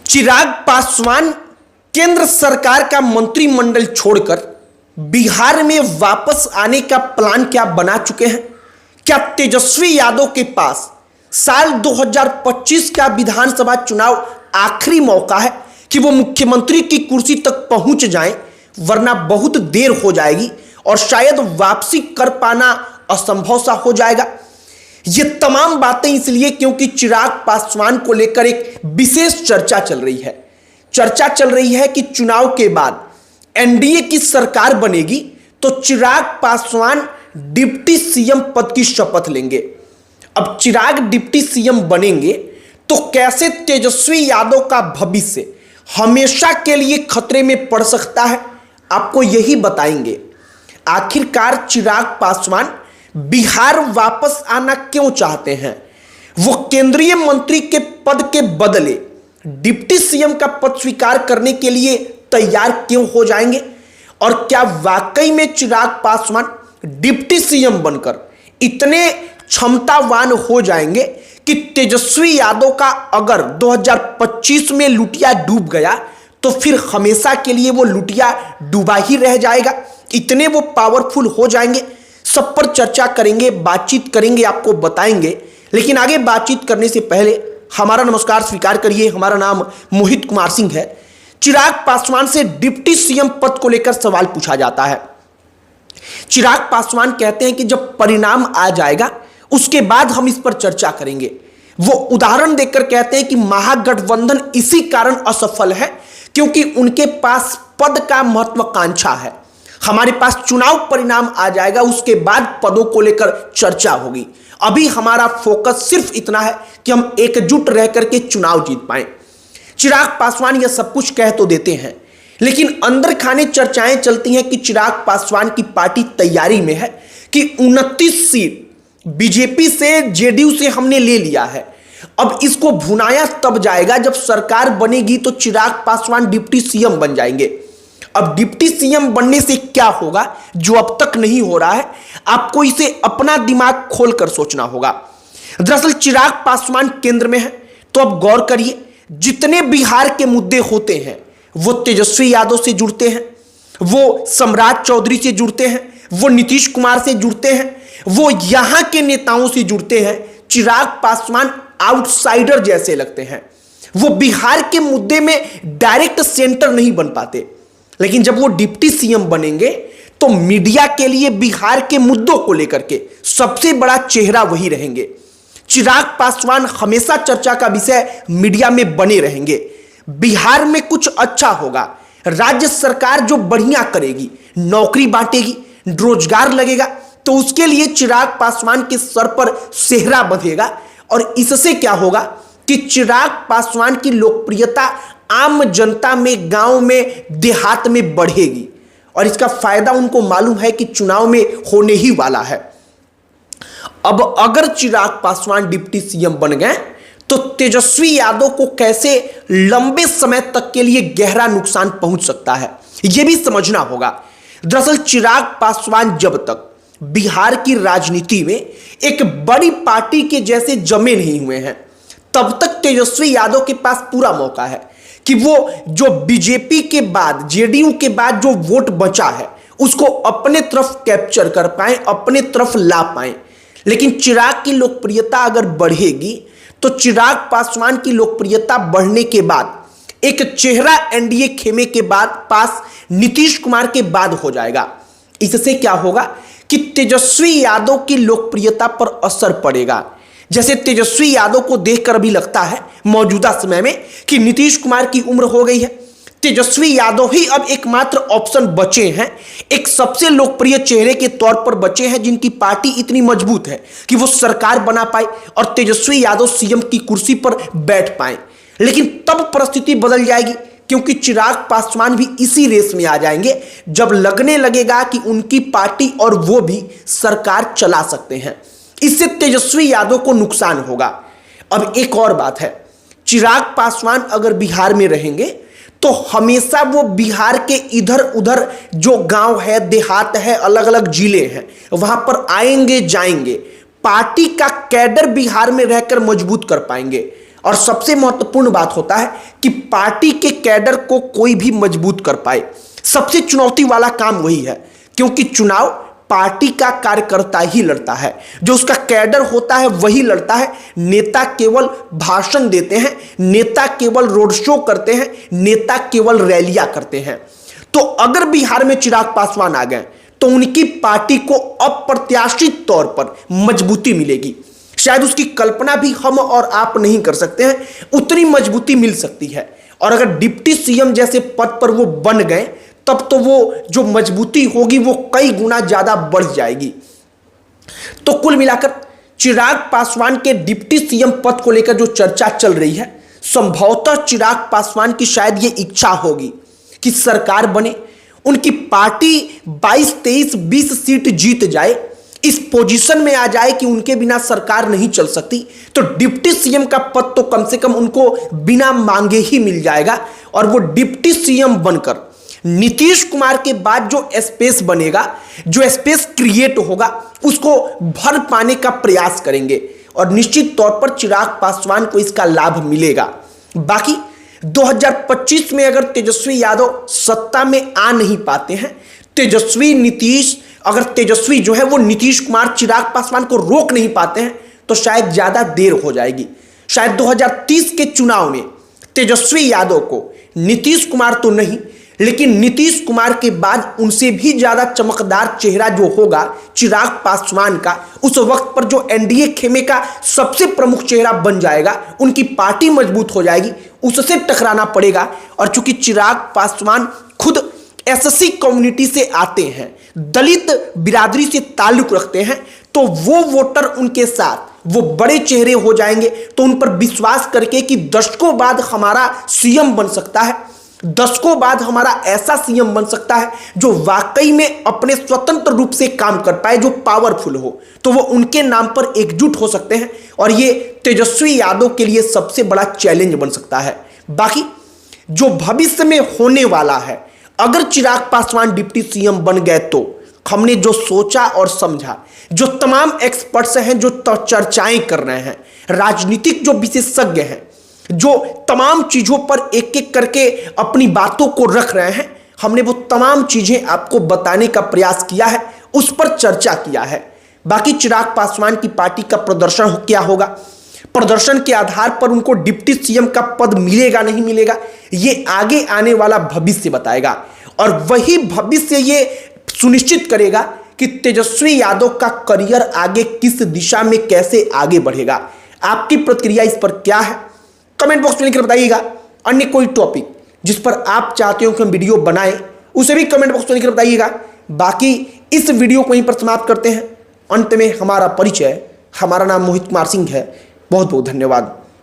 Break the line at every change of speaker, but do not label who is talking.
चिराग पासवान केंद्र सरकार का मंत्रिमंडल छोड़कर बिहार में वापस आने का प्लान क्या बना चुके हैं? क्या तेजस्वी यादव के पास साल 2025 का विधानसभा चुनाव आखिरी मौका है कि वो मुख्यमंत्री की कुर्सी तक पहुंच जाएं, वरना बहुत देर हो जाएगी और शायद वापसी कर पाना असंभव सा हो जाएगा। ये तमाम बातें इसलिए क्योंकि चिराग पासवान को लेकर एक विशेष चर्चा चल रही है। चर्चा चल रही है कि चुनाव के बाद एनडीए की सरकार बनेगी तो चिराग पासवान डिप्टी सीएम पद की शपथ लेंगे। अब चिराग डिप्टी सीएम बनेंगे तो कैसे तेजस्वी यादव का भविष्य हमेशा के लिए खतरे में पड़ सकता है, आपको यही बताएंगे। आखिरकार चिराग पासवान बिहार वापस आना क्यों चाहते हैं? वो केंद्रीय मंत्री के पद के बदले डिप्टी सीएम का पद स्वीकार करने के लिए तैयार क्यों हो जाएंगे? और क्या वाकई में चिराग पासवान डिप्टी सीएम बनकर इतने क्षमतावान हो जाएंगे कि तेजस्वी यादव का अगर 2025 में लुटिया डूब गया तो फिर हमेशा के लिए वो लुटिया डूबा ही रह जाएगा? इतने वो पावरफुल हो जाएंगे? सब पर चर्चा करेंगे, बातचीत करेंगे, आपको बताएंगे। लेकिन आगे बातचीत करने से पहले हमारा नमस्कार स्वीकार करिए। हमारा नाम मोहित कुमार सिंह है। चिराग पासवान से डिप्टी सीएम पद को लेकर सवाल पूछा जाता है। चिराग पासवान कहते हैं कि जब परिणाम आ जाएगा उसके बाद हम इस पर चर्चा करेंगे। वो उदाहरण देकर कहते हैं कि महागठबंधन इसी कारण असफल है क्योंकि उनके पास पद का महत्वाकांक्षा है। हमारे पास चुनाव परिणाम आ जाएगा, उसके बाद पदों को लेकर चर्चा होगी। अभी हमारा फोकस सिर्फ इतना है कि हम एकजुट रह करके चुनाव जीत पाएं। चिराग पासवान यह सब कुछ कह तो देते हैं, लेकिन अंदर खाने चर्चाएं चलती हैं कि चिराग पासवान की पार्टी तैयारी में है कि 29 सीट बीजेपी से, जेडीयू से हमने ले लिया है। अब इसको भुनाया तब जाएगा जब सरकार बनेगी तो चिराग पासवान डिप्टी सीएम बन जाएंगे। अब डिप्टी सीएम बनने से क्या होगा जो अब तक नहीं हो रहा है, आपको इसे अपना दिमाग खोलकर सोचना होगा। दरअसल चिराग पासवान केंद्र में है तो अब गौर करिए, जितने बिहार के मुद्दे होते हैं वो तेजस्वी यादव से जुड़ते हैं, वो सम्राट चौधरी से जुड़ते हैं, वो नीतीश कुमार से जुड़ते हैं, वो यहां के नेताओं से जुड़ते हैं। चिराग पासवान आउटसाइडर जैसे लगते हैं। वो बिहार के मुद्दे में डायरेक्ट सेंटर नहीं बन पाते, लेकिन जब वो डिप्टी सीएम बनेंगे तो मीडिया के लिए बिहार के मुद्दों को लेकर के सबसे बड़ा चेहरा वही रहेंगे। चिराग पासवान हमेशा चर्चा का विषय मीडिया में बने रहेंगे। बिहार में कुछ अच्छा होगा, राज्य सरकार जो बढ़िया करेगी, नौकरी बांटेगी, रोजगार लगेगा, तो उसके लिए चिराग पासवान के सर पर सेहरा बंधेगा। और इससे क्या होगा कि चिराग पासवान की लोकप्रियता आम जनता में, गांव में, देहात में बढ़ेगी और इसका फायदा उनको मालूम है कि चुनाव में होने ही वाला है। अब अगर चिराग पासवान डिप्टी सीएम बन गए तो तेजस्वी यादव को कैसे लंबे समय तक के लिए गहरा नुकसान पहुंच सकता है, यह भी समझना होगा। दरअसल चिराग पासवान जब तक बिहार की राजनीति में एक बड़ी पार्टी के जैसे जमे नहीं हुए हैं, तब तक तेजस्वी यादव के पास पूरा मौका है कि वो जो बीजेपी के बाद, जेडीयू के बाद जो वोट बचा है उसको अपने तरफ कैप्चर कर पाए, अपने तरफ ला पाए। लेकिन चिराग की लोकप्रियता अगर बढ़ेगी तो चिराग पासवान की लोकप्रियता बढ़ने के बाद एक चेहरा एनडीए खेमे के बाद पास नीतीश कुमार के बाद हो जाएगा। इससे क्या होगा कि तेजस्वी यादव की लोकप्रियता पर असर पड़ेगा। जैसे तेजस्वी यादव को देखकर अभी लगता है मौजूदा समय में कि नीतीश कुमार की उम्र हो गई है, तेजस्वी यादव ही अब एकमात्र ऑप्शन बचे हैं, एक सबसे लोकप्रिय चेहरे के तौर पर बचे हैं जिनकी पार्टी इतनी मजबूत है कि वो सरकार बना पाए और तेजस्वी यादव सीएम की कुर्सी पर बैठ पाए। लेकिन तब परिस्थिति बदल जाएगी क्योंकि चिराग पासवान भी इसी रेस में आ जाएंगे जब लगने लगेगा कि उनकी पार्टी और वो भी सरकार चला सकते हैं। इससे तेजस्वी यादव को नुकसान होगा। अब एक और बात है, चिराग पासवान अगर बिहार में रहेंगे तो हमेशा वो बिहार के इधर उधर जो गांव है, देहात है, अलग अलग जिले हैं, वहां पर आएंगे जाएंगे, पार्टी का कैडर बिहार में रहकर मजबूत कर पाएंगे। और सबसे महत्वपूर्ण बात होता है कि पार्टी के कैडर को कोई भी मजबूत कर पाए। सबसे चुनौती वाला काम वही है, क्योंकि चुनाव पार्टी का कार्यकर्ता ही लड़ता है, जो उसका कैडर होता है वही लड़ता है। नेता केवल भाषण देते हैं, नेता केवल रोड शो करते हैं, नेता केवल रैलियां करते हैं। तो अगर बिहार में चिराग पासवान आ गए तो उनकी पार्टी को अप्रत्याशित तौर पर मजबूती मिलेगी। शायद उसकी कल्पना भी हम और आप नहीं कर सकते हैं, उतनी मजबूती मिल सकती है। और अगर डिप्टी सीएम जैसे पद पर वो बन गए तब तो वो जो मजबूती होगी वो कई गुना ज्यादा बढ़ जाएगी। तो कुल मिलाकर चिराग पासवान के डिप्टी सीएम पद को लेकर जो चर्चा चल रही है, संभवतः चिराग पासवान की शायद ये इच्छा होगी कि सरकार बने, उनकी पार्टी 22, 23, 20 सीट जीत जाए, इस पोजीशन में आ जाए कि उनके बिना सरकार नहीं चल सकती। तो डिप्टी सीएम का पद तो कम से कम उनको बिना मांगे ही मिल जाएगा और वो डिप्टी सीएम बनकर नीतीश कुमार के बाद जो स्पेस बनेगा, जो स्पेस क्रिएट होगा, उसको भर पाने का प्रयास करेंगे और निश्चित तौर पर चिराग पासवान को इसका लाभ मिलेगा। बाकी 2025 में अगर तेजस्वी यादव सत्ता में आ नहीं पाते हैं, तेजस्वी जो है वो नीतीश कुमार चिराग पासवान को रोक नहीं पाते हैं, तो शायद ज्यादा देर हो जाएगी। शायद 2030 के चुनाव में तेजस्वी यादव को नीतीश कुमार तो नहीं, लेकिन नीतीश कुमार के बाद उनसे भी ज्यादा चमकदार चेहरा जो होगा चिराग पासवान का, उस वक्त पर जो एनडीए खेमे का सबसे प्रमुख चेहरा बन जाएगा, उनकी पार्टी मजबूत हो जाएगी, उससे टकराना पड़ेगा। और चूंकि चिराग पासवान खुद एससी कम्युनिटी से आते हैं, दलित बिरादरी से ताल्लुक रखते हैं, तो वो वोटर उनके साथ वो बड़े चेहरे हो जाएंगे। तो उन पर विश्वास करके कि दशकों बाद हमारा सीएम बन सकता है, दशकों बाद हमारा ऐसा सीएम बन सकता है जो वाकई में अपने स्वतंत्र रूप से काम कर पाए, जो पावरफुल हो, तो वो उनके नाम पर एकजुट हो सकते हैं। और ये तेजस्वी यादव के लिए सबसे बड़ा चैलेंज बन सकता है। बाकी जो भविष्य में होने वाला है, अगर चिराग पासवान डिप्टी सीएम बन गए तो हमने जो सोचा और समझा, जो तमाम एक्सपर्ट्स हैं, जो चर्चाएं कर रहे हैं, राजनीतिक जो विशेषज्ञ हैं, जो तमाम चीजों पर एक एक करके अपनी बातों को रख रहे हैं, हमने वो तमाम चीजें आपको बताने का प्रयास किया है, उस पर चर्चा किया है। बाकी चिराग पासवान की पार्टी का प्रदर्शन क्या होगा, प्रदर्शन के आधार पर उनको डिप्टी सीएम का पद मिलेगा नहीं मिलेगा, ये आगे आने वाला भविष्य बताएगा। और वही भविष्य ये सुनिश्चित करेगा कि तेजस्वी यादव का करियर आगे किस दिशा में कैसे आगे बढ़ेगा। आपकी प्रतिक्रिया इस पर क्या है, कमेंट बॉक्स में लिखकर बताइएगा। अन्य कोई टॉपिक जिस पर आप चाहते हो कि हम वीडियो बनाएं, उसे भी कमेंट बॉक्स में लिखकर बताइएगा। बाकी इस वीडियो को यहीं पर समाप्त करते हैं। अंत में हमारा परिचय, हमारा नाम मोहित कुमार सिंह है। बहुत बहुत धन्यवाद।